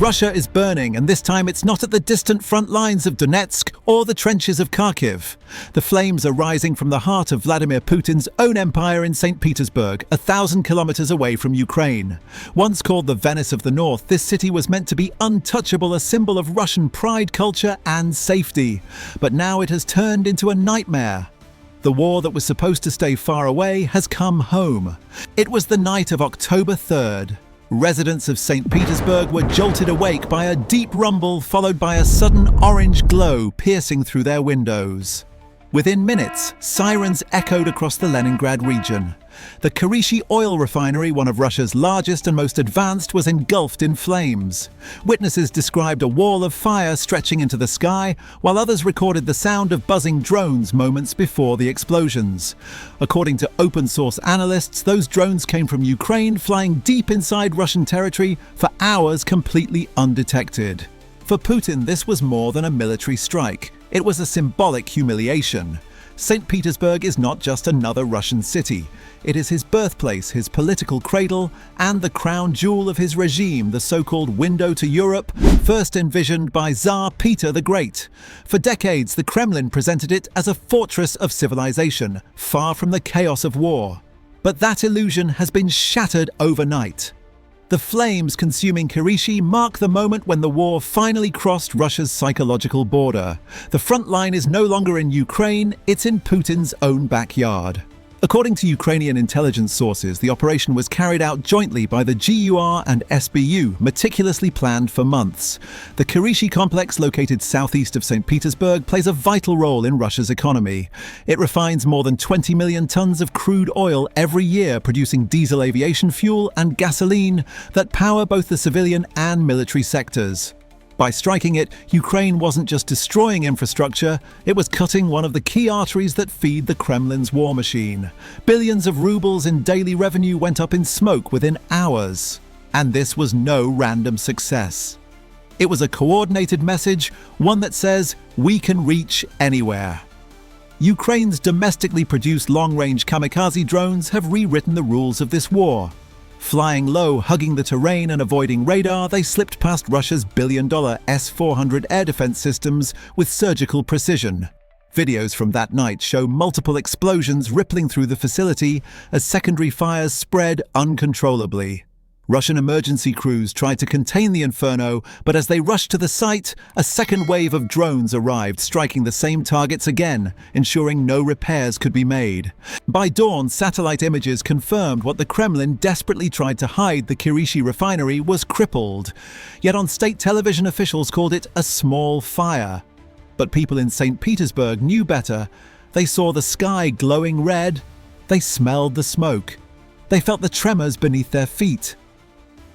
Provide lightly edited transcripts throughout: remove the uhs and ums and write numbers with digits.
Russia is burning, and this time it's not at the distant front lines of Donetsk or the trenches of Kharkiv. The flames are rising from the heart of Vladimir Putin's own empire in St. Petersburg, 1,000 kilometers away from Ukraine. Once called the Venice of the North, this city was meant to be untouchable, a symbol of Russian pride, culture, and safety. But now it has turned into a nightmare. The war that was supposed to stay far away has come home. It was the night of October 3rd. Residents of St. Petersburg were jolted awake by a deep rumble followed by a sudden orange glow piercing through their windows. Within minutes, sirens echoed across the Leningrad region. The Kirishi oil refinery, one of Russia's largest and most advanced, was engulfed in flames. Witnesses described a wall of fire stretching into the sky, while others recorded the sound of buzzing drones moments before the explosions. According to open-source analysts, those drones came from Ukraine, flying deep inside Russian territory for hours completely undetected. For Putin, this was more than a military strike. It was a symbolic humiliation. St. Petersburg is not just another Russian city. It is his birthplace, his political cradle, and the crown jewel of his regime, the so-called window to Europe, first envisioned by Tsar Peter the Great. For decades, the Kremlin presented it as a fortress of civilization, far from the chaos of war. But that illusion has been shattered overnight. The flames consuming Kirishi mark the moment when the war finally crossed Russia's psychological border. The front line is no longer in Ukraine, it's in Putin's own backyard. According to Ukrainian intelligence sources, the operation was carried out jointly by the GUR and SBU, meticulously planned for months. The Kirishi complex, located southeast of St. Petersburg, plays a vital role in Russia's economy. It refines more than 20 million tons of crude oil every year, producing diesel aviation fuel and gasoline that power both the civilian and military sectors. By striking it, Ukraine wasn't just destroying infrastructure, it was cutting one of the key arteries that feed the Kremlin's war machine. Billions of rubles in daily revenue went up in smoke within hours. And this was no random success. It was a coordinated message, one that says, we can reach anywhere. Ukraine's domestically produced long-range kamikaze drones have rewritten the rules of this war. Flying low, hugging the terrain and avoiding radar, they slipped past Russia's billion-dollar S-400 air defense systems with surgical precision. Videos from that night show multiple explosions rippling through the facility as secondary fires spread uncontrollably. Russian emergency crews tried to contain the inferno, but as they rushed to the site, a second wave of drones arrived, striking the same targets again, ensuring no repairs could be made. By dawn, satellite images confirmed what the Kremlin desperately tried to hide: the Kirishi refinery was crippled. Yet on state television, officials called it a small fire. But people in St. Petersburg knew better. They saw the sky glowing red. They smelled the smoke. They felt the tremors beneath their feet.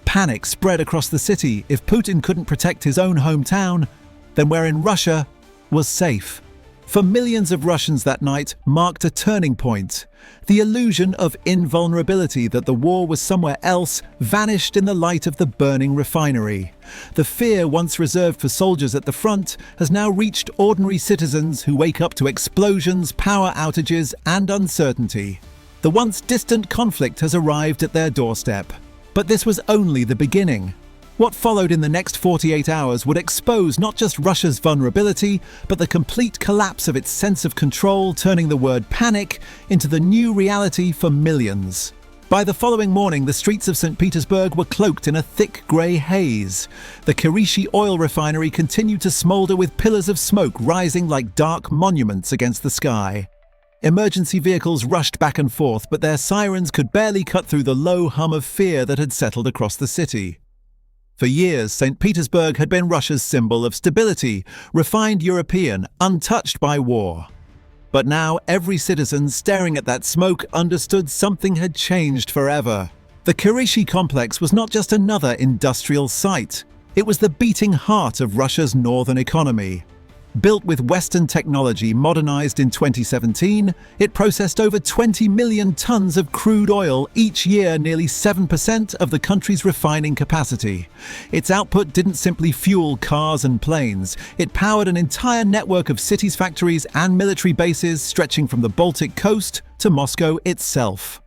Panic spread across the city. If Putin couldn't protect his own hometown, then where in Russia was safe? For millions of Russians, that night marked a turning point. The illusion of invulnerability that the war was somewhere else vanished in the light of the burning refinery. The fear once reserved for soldiers at the front has now reached ordinary citizens who wake up to explosions, power outages, and uncertainty. The once distant conflict has arrived at their doorstep. But this was only the beginning. What followed in the next 48 hours would expose not just Russia's vulnerability, but the complete collapse of its sense of control, turning the word panic into the new reality for millions. By the following morning, the streets of St. Petersburg were cloaked in a thick grey haze. The Kirishi oil refinery continued to smoulder with pillars of smoke rising like dark monuments against the sky. Emergency vehicles rushed back and forth, but their sirens could barely cut through the low hum of fear that had settled across the city. For years, St. Petersburg had been Russia's symbol of stability, refined European, untouched by war. But now every citizen staring at that smoke understood something had changed forever. The Kirishi complex was not just another industrial site. It was the beating heart of Russia's northern economy. Built with Western technology, modernized in 2017, it processed over 20 million tons of crude oil each year, nearly 7% of the country's refining capacity. Its output didn't simply fuel cars and planes. It powered an entire network of cities, factories, and military bases stretching from the Baltic coast to Moscow itself.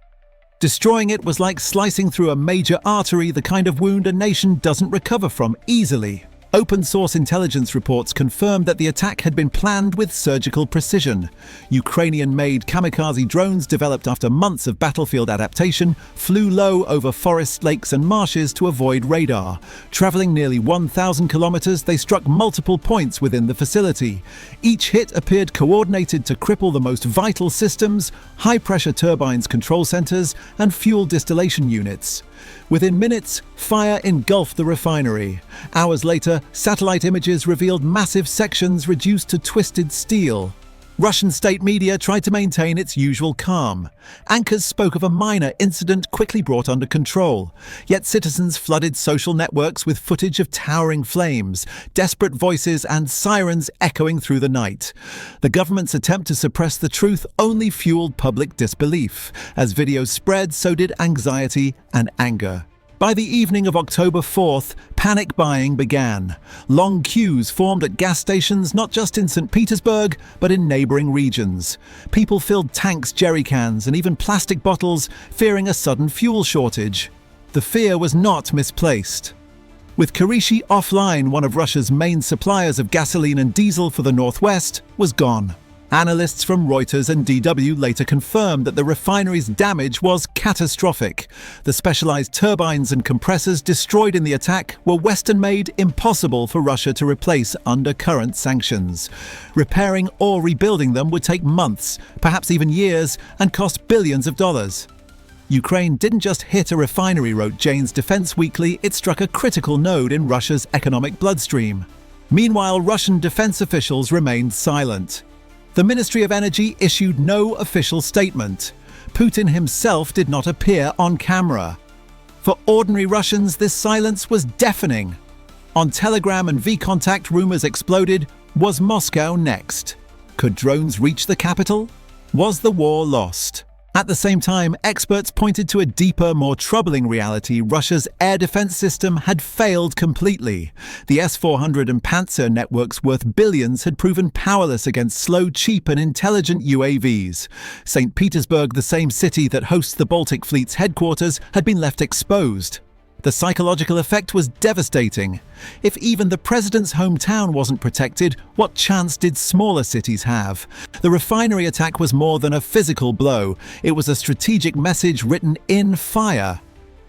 Destroying it was like slicing through a major artery, the kind of wound a nation doesn't recover from easily. Open-source intelligence reports confirmed that the attack had been planned with surgical precision. Ukrainian-made kamikaze drones developed after months of battlefield adaptation flew low over forests, lakes and marshes to avoid radar. Traveling nearly 1,000 kilometers, they struck multiple points within the facility. Each hit appeared coordinated to cripple the most vital systems, high-pressure turbines, control centers, and fuel distillation units. Within minutes, fire engulfed the refinery. Hours later, satellite images revealed massive sections reduced to twisted steel. Russian state media tried to maintain its usual calm. Anchors spoke of a minor incident quickly brought under control. Yet citizens flooded social networks with footage of towering flames, desperate voices and sirens echoing through the night. The government's attempt to suppress the truth only fueled public disbelief. As videos spread, so did anxiety and anger. By the evening of October 4th, panic buying began. Long queues formed at gas stations not just in St. Petersburg, but in neighboring regions. People filled tanks, jerry cans, and even plastic bottles, fearing a sudden fuel shortage. The fear was not misplaced. With Kirishi offline, one of Russia's main suppliers of gasoline and diesel for the northwest was gone. Analysts from Reuters and DW later confirmed that the refinery's damage was catastrophic. The specialized turbines and compressors destroyed in the attack were Western-made, impossible for Russia to replace under current sanctions. Repairing or rebuilding them would take months, perhaps even years, and cost billions of dollars. Ukraine didn't just hit a refinery, wrote Jane's Defense Weekly, it struck a critical node in Russia's economic bloodstream. Meanwhile, Russian defense officials remained silent. The Ministry of Energy issued no official statement. Putin himself did not appear on camera. For ordinary Russians, this silence was deafening. On Telegram and VKontakte, rumors exploded. Was Moscow next? Could drones reach the capital? Was the war lost? At the same time, experts pointed to a deeper, more troubling reality. Russia's air defense system had failed completely. The S-400 and Panzer networks worth billions had proven powerless against slow, cheap and intelligent UAVs. St. Petersburg, the same city that hosts the Baltic Fleet's headquarters, had been left exposed. The psychological effect was devastating. If even the president's hometown wasn't protected, what chance did smaller cities have? The refinery attack was more than a physical blow. It was a strategic message written in fire.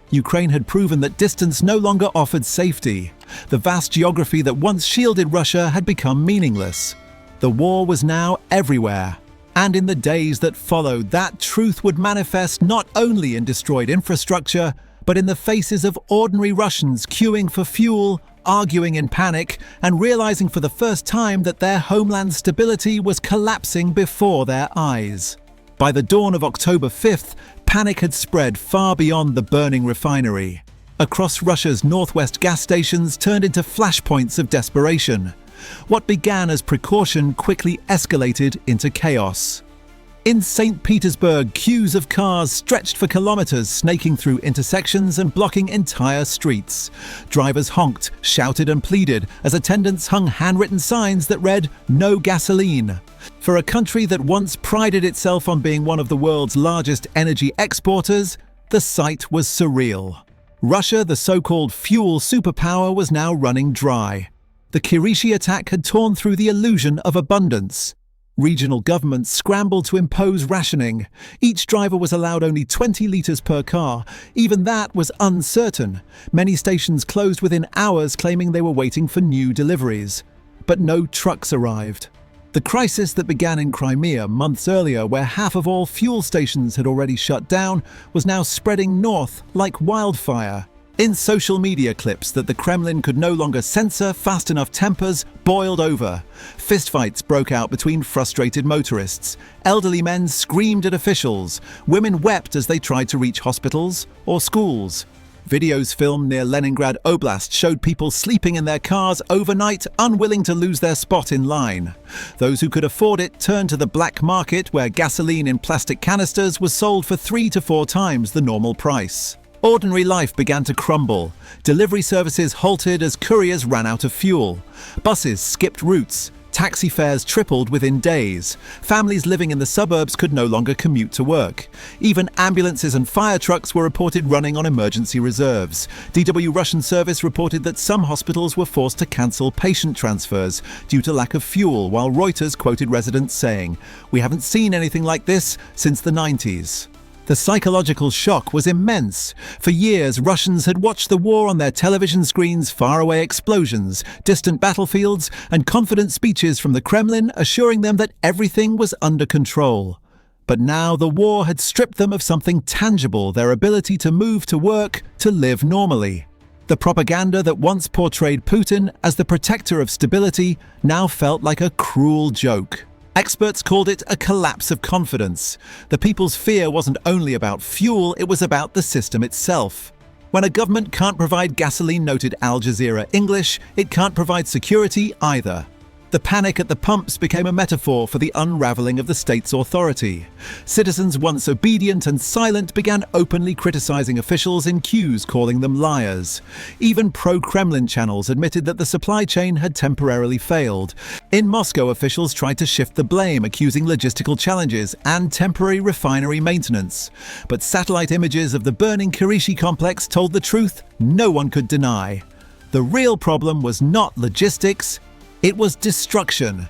Ukraine had proven that distance no longer offered safety. The vast geography that once shielded Russia had become meaningless. The war was now everywhere. And in the days that followed, that truth would manifest not only in destroyed infrastructure, but in the faces of ordinary Russians queuing for fuel, arguing in panic, and realizing for the first time that their homeland's stability was collapsing before their eyes. By the dawn of October 5th, panic had spread far beyond the burning refinery. Across Russia's northwest gas stations turned into flashpoints of desperation. What began as precaution quickly escalated into chaos. In St. Petersburg, queues of cars stretched for kilometers, snaking through intersections and blocking entire streets. Drivers honked, shouted and pleaded as attendants hung handwritten signs that read, "No gasoline." For a country that once prided itself on being one of the world's largest energy exporters, the sight was surreal. Russia, the so-called fuel superpower, was now running dry. The Kirishi attack had torn through the illusion of abundance. Regional governments scrambled to impose rationing. Each driver was allowed only 20 litres per car. Even that was uncertain. Many stations closed within hours, claiming they were waiting for new deliveries. But no trucks arrived. The crisis that began in Crimea months earlier, where half of all fuel stations had already shut down, was now spreading north like wildfire. In social media clips that the Kremlin could no longer censor fast enough, tempers boiled over. Fistfights broke out between frustrated motorists. Elderly men screamed at officials. Women wept as they tried to reach hospitals or schools. Videos filmed near Leningrad Oblast showed people sleeping in their cars overnight, unwilling to lose their spot in line. Those who could afford it turned to the black market, where gasoline in plastic canisters was sold for 3 to 4 times the normal price. Ordinary life began to crumble. Delivery services halted as couriers ran out of fuel. Buses skipped routes. Taxi fares tripled within days. Families living in the suburbs could no longer commute to work. Even ambulances and fire trucks were reported running on emergency reserves. DW Russian service reported that some hospitals were forced to cancel patient transfers due to lack of fuel, while Reuters quoted residents saying, "We haven't seen anything like this since the 90s." The psychological shock was immense. For years, Russians had watched the war on their television screens, faraway explosions, distant battlefields, and confident speeches from the Kremlin assuring them that everything was under control. But now the war had stripped them of something tangible, their ability to move to work, to live normally. The propaganda that once portrayed Putin as the protector of stability now felt like a cruel joke. Experts called it a collapse of confidence. The people's fear wasn't only about fuel, it was about the system itself. When a government can't provide gasoline, noted Al Jazeera English, it can't provide security either. The panic at the pumps became a metaphor for the unraveling of the state's authority. Citizens once obedient and silent began openly criticizing officials in queues, calling them liars. Even pro-Kremlin channels admitted that the supply chain had temporarily failed. In Moscow, officials tried to shift the blame, accusing logistical challenges and temporary refinery maintenance. But satellite images of the burning Kirishi complex told the truth no one could deny. The real problem was not logistics, it was destruction.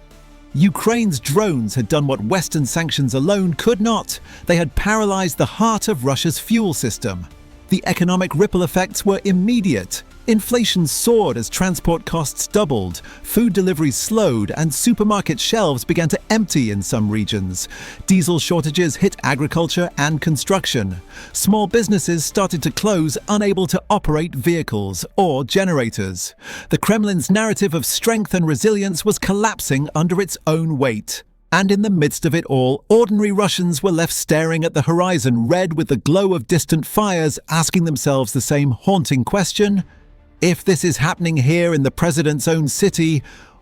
Ukraine's drones had done what Western sanctions alone could not. They had paralyzed the heart of Russia's fuel system. The economic ripple effects were immediate. Inflation soared as transport costs doubled, food deliveries slowed, and supermarket shelves began to empty in some regions. Diesel shortages hit agriculture and construction. Small businesses started to close, unable to operate vehicles or generators. The Kremlin's narrative of strength and resilience was collapsing under its own weight. And in the midst of it all, ordinary Russians were left staring at the horizon, red with the glow of distant fires, asking themselves the same haunting question: if this is happening here in the president's own city,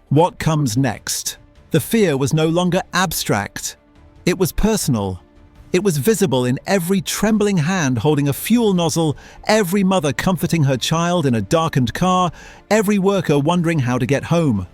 what comes next? The fear was no longer abstract. It was personal. It was visible in every trembling hand holding a fuel nozzle, every mother comforting her child in a darkened car, every worker wondering how to get home.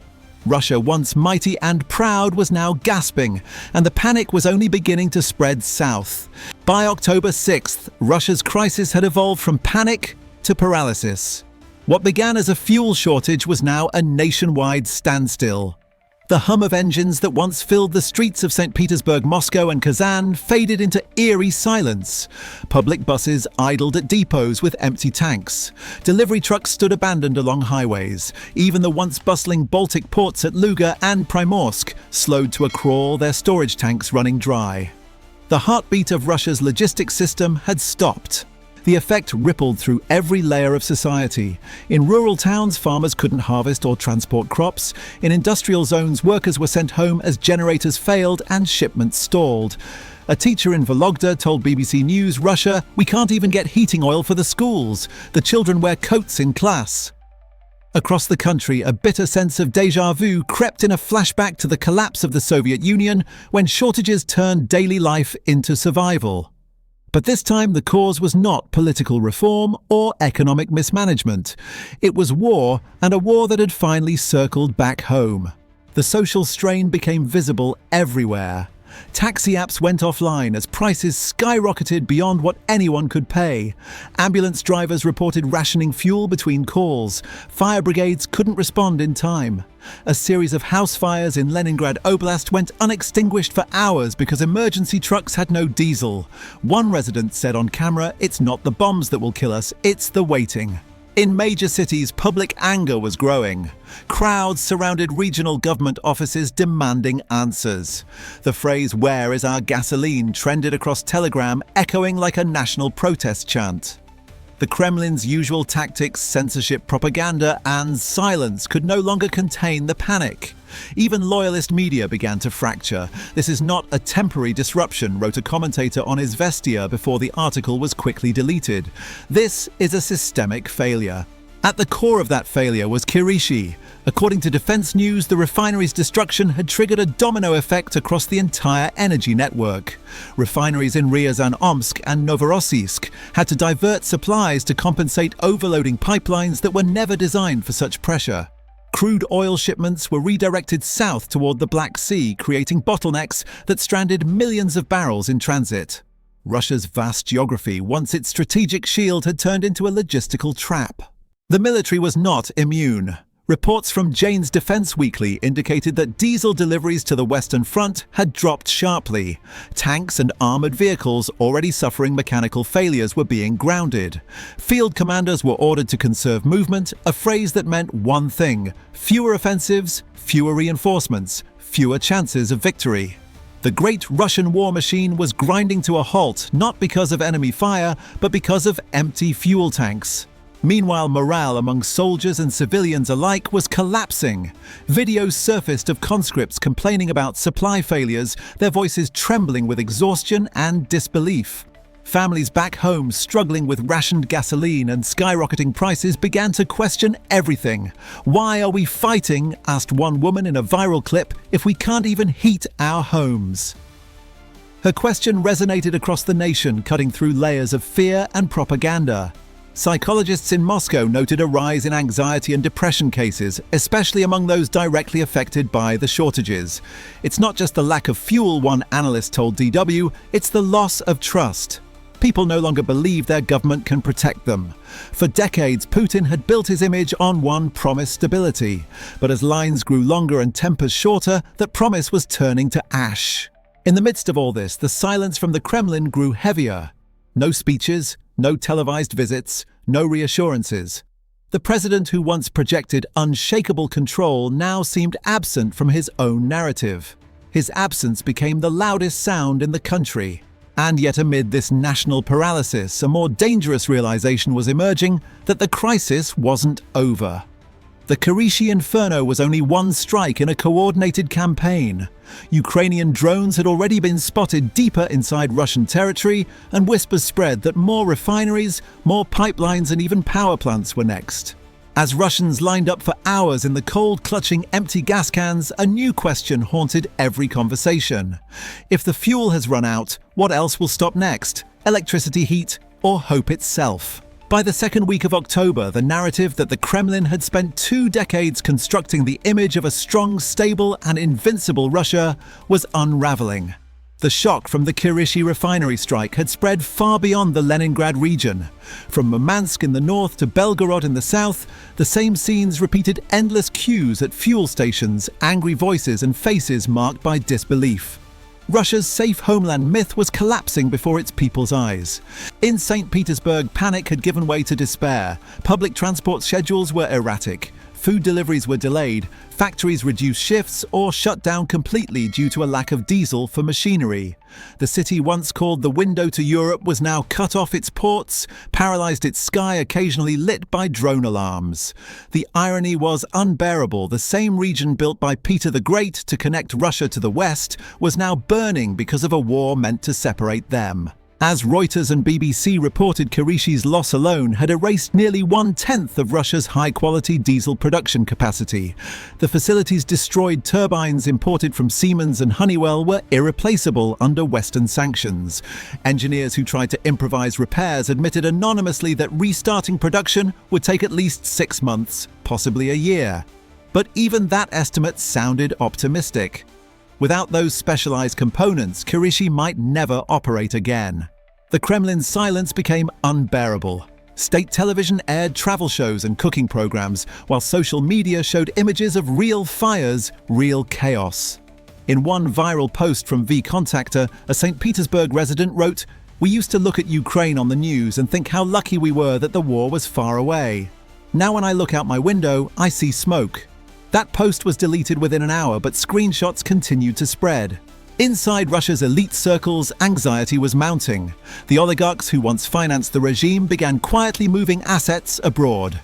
Russia, once mighty and proud, was now gasping, and the panic was only beginning to spread south. By October 6th, Russia's crisis had evolved from panic to paralysis. What began as a fuel shortage was now a nationwide standstill. The hum of engines that once filled the streets of St. Petersburg, Moscow, and Kazan faded into eerie silence. Public buses idled at depots with empty tanks. Delivery trucks stood abandoned along highways. Even the once bustling Baltic ports at Luga and Primorsk slowed to a crawl, their storage tanks running dry. The heartbeat of Russia's logistics system had stopped. The effect rippled through every layer of society. In rural towns, farmers couldn't harvest or transport crops. In industrial zones, workers were sent home as generators failed and shipments stalled. A teacher in Vologda told BBC News Russia, "We can't even get heating oil for the schools. The children wear coats in class." Across the country, a bitter sense of déjà vu crept in, a flashback to the collapse of the Soviet Union when shortages turned daily life into survival. But this time the cause was not political reform or economic mismanagement. It was war, and a war that had finally circled back home. The social strain became visible everywhere. Taxi apps went offline as prices skyrocketed beyond what anyone could pay. Ambulance drivers reported rationing fuel between calls. Fire brigades couldn't respond in time. A series of house fires in Leningrad Oblast went unextinguished for hours because emergency trucks had no diesel. One resident said on camera, "It's not the bombs that will kill us, it's the waiting." In major cities, public anger was growing. Crowds surrounded regional government offices demanding answers. The phrase "Where is our gasoline?" trended across Telegram, echoing like a national protest chant. The Kremlin's usual tactics, censorship, propaganda, and silence could no longer contain the panic. Even loyalist media began to fracture. "This is not a temporary disruption," wrote a commentator on Izvestia before the article was quickly deleted. "This is a systemic failure." At the core of that failure was Kirishi. According to Defense News, the refinery's destruction had triggered a domino effect across the entire energy network. Refineries in Ryazan-Omsk and Novorossiysk had to divert supplies to compensate overloading pipelines that were never designed for such pressure. Crude oil shipments were redirected south toward the Black Sea, creating bottlenecks that stranded millions of barrels in transit. Russia's vast geography, once its strategic shield, had turned into a logistical trap. The military was not immune. Reports from Jane's Defense Weekly indicated that diesel deliveries to the Western Front had dropped sharply. Tanks and armoured vehicles already suffering mechanical failures were being grounded. Field commanders were ordered to conserve movement, a phrase that meant one thing: fewer offensives, fewer reinforcements, fewer chances of victory. The great Russian war machine was grinding to a halt, not because of enemy fire, but because of empty fuel tanks. Meanwhile, morale among soldiers and civilians alike was collapsing. Videos surfaced of conscripts complaining about supply failures, their voices trembling with exhaustion and disbelief. Families back home struggling with rationed gasoline and skyrocketing prices began to question everything. "Why are we fighting?" asked one woman in a viral clip, "if we can't even heat our homes?" Her question resonated across the nation, cutting through layers of fear and propaganda. Psychologists in Moscow noted a rise in anxiety and depression cases, especially among those directly affected by the shortages. It's not just the lack of fuel, one analyst told DW, it's the loss of trust. People no longer believe their government can protect them. For decades, Putin had built his image on one promise: stability. But as lines grew longer and tempers shorter, that promise was turning to ash. In the midst of all this, the silence from the Kremlin grew heavier. No speeches, no televised visits, no reassurances. The president who once projected unshakable control now seemed absent from his own narrative. His absence became the loudest sound in the country. And yet amid this national paralysis, a more dangerous realization was emerging: that the crisis wasn't over. The Kirishi inferno was only one strike in a coordinated campaign. Ukrainian drones had already been spotted deeper inside Russian territory, and whispers spread that more refineries, more pipelines and even power plants were next. As Russians lined up for hours in the cold, clutching empty gas cans, a new question haunted every conversation. If the fuel has run out, what else will stop next? Electricity, heat, or hope itself? By the second week of October, the narrative that the Kremlin had spent 2 decades constructing the image of a strong, stable and invincible Russia was unraveling. The shock from the Kirishi refinery strike had spread far beyond the Leningrad region. From Murmansk in the north to Belgorod in the south, the same scenes repeated: endless queues at fuel stations, angry voices and faces marked by disbelief. Russia's safe homeland myth was collapsing before its people's eyes. In St. Petersburg, panic had given way to despair. Public transport schedules were erratic. Food deliveries were delayed. Factories reduced shifts or shut down completely due to a lack of diesel for machinery. The city once called the window to Europe was now cut off its ports, paralyzed its sky occasionally lit by drone alarms. The irony was unbearable. The same region built by Peter the Great to connect Russia to the West was now burning because of a war meant to separate them. As Reuters and BBC reported, Kirishi's loss alone had erased nearly 1/10 of Russia's high-quality diesel production capacity. The facility's destroyed turbines imported from Siemens and Honeywell were irreplaceable under Western sanctions. Engineers who tried to improvise repairs admitted anonymously that restarting production would take at least 6 months, possibly a year. But even that estimate sounded optimistic. Without those specialized components, Kirishi might never operate again. The Kremlin's silence became unbearable. State television aired travel shows and cooking programs, while social media showed images of real fires, real chaos. In one viral post from vKontakte, a St. Petersburg resident wrote, "We used to look at Ukraine on the news and think how lucky we were that the war was far away. Now when I look out my window, I see smoke." That post was deleted within an hour, but screenshots continued to spread. Inside Russia's elite circles, anxiety was mounting. The oligarchs who once financed the regime began quietly moving assets abroad.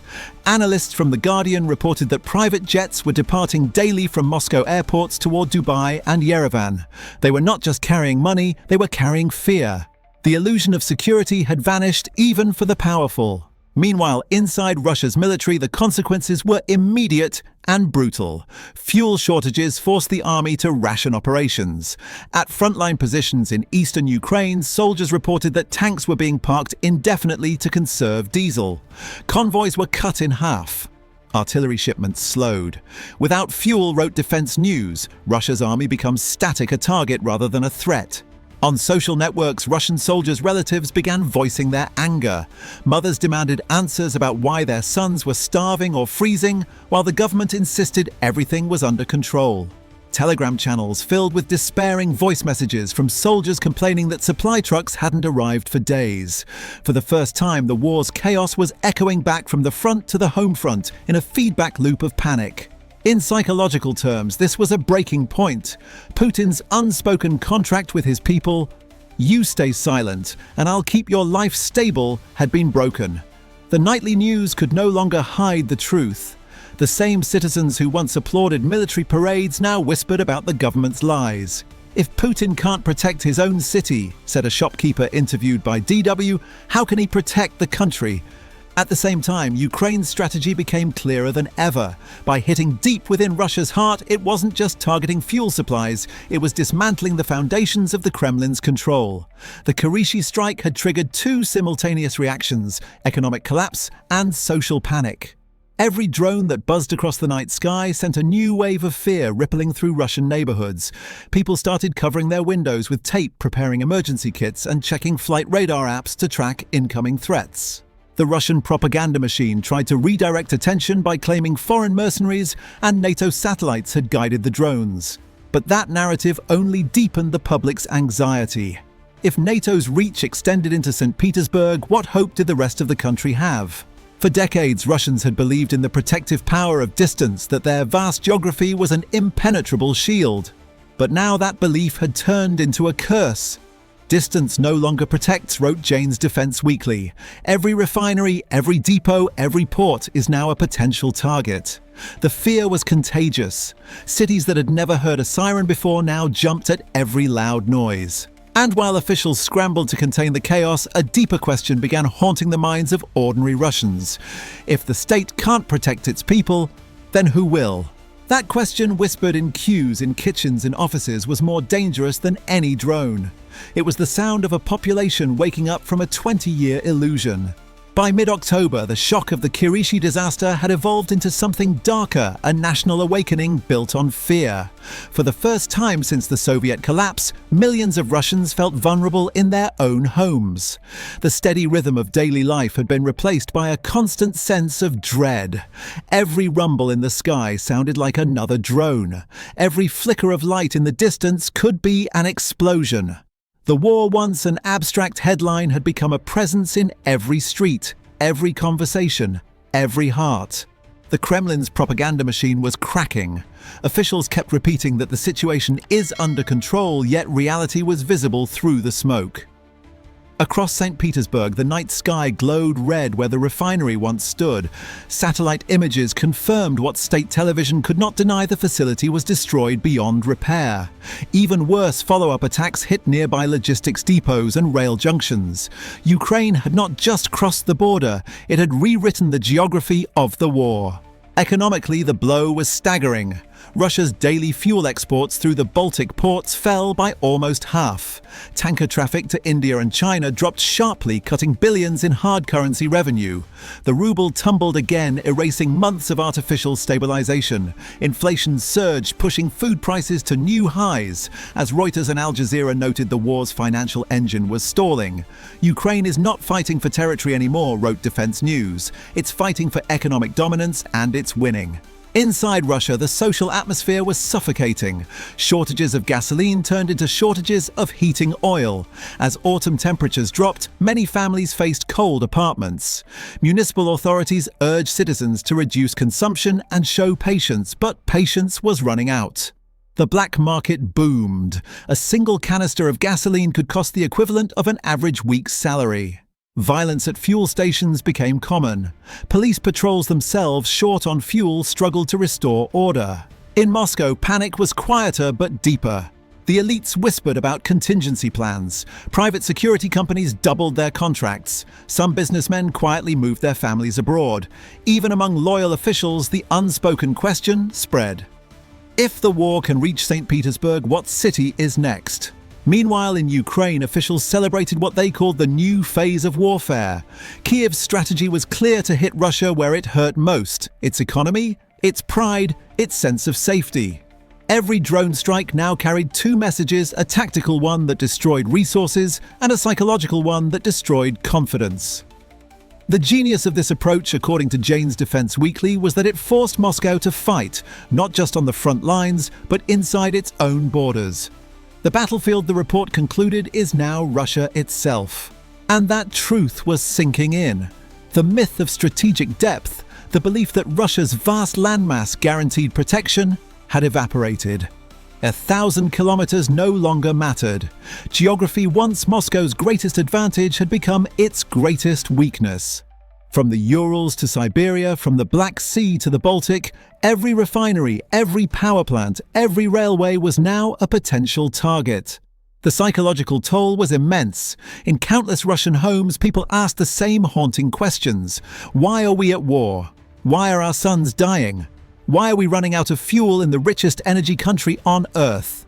Analysts from The Guardian reported that private jets were departing daily from Moscow airports toward Dubai and Yerevan. They were not just carrying money, they were carrying fear. The illusion of security had vanished even for the powerful. Meanwhile, inside Russia's military, the consequences were immediate and brutal. Fuel shortages forced the army to ration operations. At frontline positions in eastern Ukraine, soldiers reported that tanks were being parked indefinitely to conserve diesel. Convoys were cut in half. Artillery shipments slowed. Without fuel, wrote Defense News, Russia's army becomes static, a target rather than a threat. On social networks, Russian soldiers' relatives began voicing their anger. Mothers demanded answers about why their sons were starving or freezing, while the government insisted everything was under control. Telegram channels filled with despairing voice messages from soldiers complaining that supply trucks hadn't arrived for days. For the first time, the war's chaos was echoing back from the front to the home front in a feedback loop of panic. In psychological terms, this was a breaking point. Putin's unspoken contract with his people, "You stay silent, and I'll keep your life stable," had been broken. The nightly news could no longer hide the truth. The same citizens who once applauded military parades now whispered about the government's lies. "If Putin can't protect his own city," said a shopkeeper interviewed by DW, "how can he protect the country?" At the same time, Ukraine's strategy became clearer than ever. By hitting deep within Russia's heart, it wasn't just targeting fuel supplies, it was dismantling the foundations of the Kremlin's control. The Kirishi strike had triggered two simultaneous reactions: economic collapse and social panic. Every drone that buzzed across the night sky sent a new wave of fear rippling through Russian neighborhoods. People started covering their windows with tape, preparing emergency kits, and checking flight radar apps to track incoming threats. The Russian propaganda machine tried to redirect attention by claiming foreign mercenaries and NATO satellites had guided the drones. But that narrative only deepened the public's anxiety. If NATO's reach extended into St. Petersburg, what hope did the rest of the country have? For decades, Russians had believed in the protective power of distance, that their vast geography was an impenetrable shield. But now that belief had turned into a curse. "Distance no longer protects," wrote Jane's Defense Weekly. "Every refinery, every depot, every port is now a potential target." The fear was contagious. Cities that had never heard a siren before now jumped at every loud noise. And while officials scrambled to contain the chaos, a deeper question began haunting the minds of ordinary Russians. If the state can't protect its people, then who will? That question, whispered in queues, in kitchens, in offices, was more dangerous than any drone. It was the sound of a population waking up from a 20-year illusion. By mid-October, the shock of the Kirishi disaster had evolved into something darker, a national awakening built on fear. For the first time since the Soviet collapse, millions of Russians felt vulnerable in their own homes. The steady rhythm of daily life had been replaced by a constant sense of dread. Every rumble in the sky sounded like another drone. Every flicker of light in the distance could be an explosion. The war, once an abstract headline, had become a presence in every street, every conversation, every heart. The Kremlin's propaganda machine was cracking. Officials kept repeating that the situation is under control, yet reality was visible through the smoke. Across St. Petersburg, the night sky glowed red where the refinery once stood. Satellite images confirmed what state television could not deny: the facility was destroyed beyond repair. Even worse, follow-up attacks hit nearby logistics depots and rail junctions. Ukraine had not just crossed the border, it had rewritten the geography of the war. Economically, the blow was staggering. Russia's daily fuel exports through the Baltic ports fell by almost half. Tanker traffic to India and China dropped sharply, cutting billions in hard currency revenue. The ruble tumbled again, erasing months of artificial stabilization. Inflation surged, pushing food prices to new highs. As Reuters and Al Jazeera noted, the war's financial engine was stalling. "Ukraine is not fighting for territory anymore," wrote Defense News. "It's fighting for economic dominance, and it's winning." Inside Russia, the social atmosphere was suffocating. Shortages of gasoline turned into shortages of heating oil. As autumn temperatures dropped, many families faced cold apartments. Municipal authorities urged citizens to reduce consumption and show patience, but patience was running out. The black market boomed. A single canister of gasoline could cost the equivalent of an average week's salary. Violence at fuel stations became common. Police patrols themselves, short on fuel, struggled to restore order. In Moscow, panic was quieter but deeper. The elites whispered about contingency plans. Private security companies doubled their contracts. Some businessmen quietly moved their families abroad. Even among loyal officials, the unspoken question spread: if the war can reach St. Petersburg, what city is next? Meanwhile, in Ukraine, officials celebrated what they called the new phase of warfare. Kiev's strategy was clear: to hit Russia where it hurt most: its economy, its pride, its sense of safety. Every drone strike now carried two messages: a tactical one that destroyed resources, and a psychological one that destroyed confidence. The genius of this approach, according to Jane's Defense Weekly, was that it forced Moscow to fight, not just on the front lines, but inside its own borders. The battlefield, the report concluded, is now Russia itself. And that truth was sinking in. The myth of strategic depth, the belief that Russia's vast landmass guaranteed protection, had evaporated. 1,000 kilometers no longer mattered. Geography, once Moscow's greatest advantage, had become its greatest weakness. From the Urals to Siberia, from the Black Sea to the Baltic, every refinery, every power plant, every railway was now a potential target. The psychological toll was immense. In countless Russian homes, people asked the same haunting questions. Why are we at war? Why are our sons dying? Why are we running out of fuel in the richest energy country on Earth?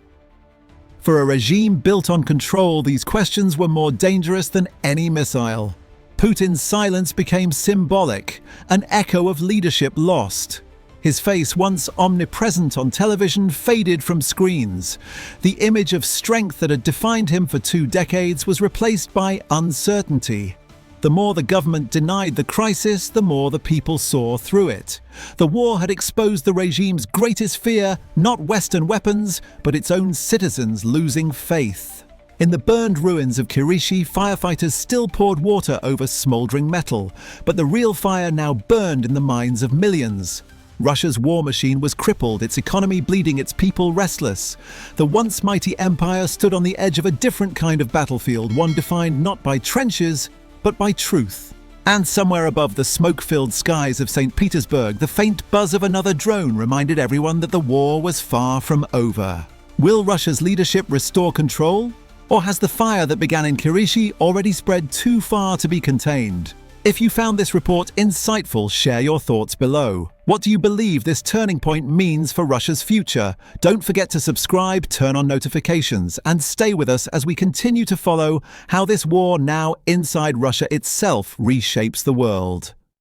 For a regime built on control, these questions were more dangerous than any missile. Putin's silence became symbolic, an echo of leadership lost. His face, once omnipresent on television, faded from screens. The image of strength that had defined him for 2 decades was replaced by uncertainty. The more the government denied the crisis, the more the people saw through it. The war had exposed the regime's greatest fear: not Western weapons, but its own citizens losing faith. In the burned ruins of Kirishi, firefighters still poured water over smouldering metal, but the real fire now burned in the minds of millions. Russia's war machine was crippled, its economy bleeding, its people restless. The once mighty empire stood on the edge of a different kind of battlefield, one defined not by trenches, but by truth. And somewhere above the smoke-filled skies of St. Petersburg, the faint buzz of another drone reminded everyone that the war was far from over. Will Russia's leadership restore control? Or has the fire that began in Kirishi already spread too far to be contained? If you found this report insightful, share your thoughts below. What do you believe this turning point means for Russia's future? Don't forget to subscribe, turn on notifications, and stay with us as we continue to follow how this war now inside Russia itself reshapes the world.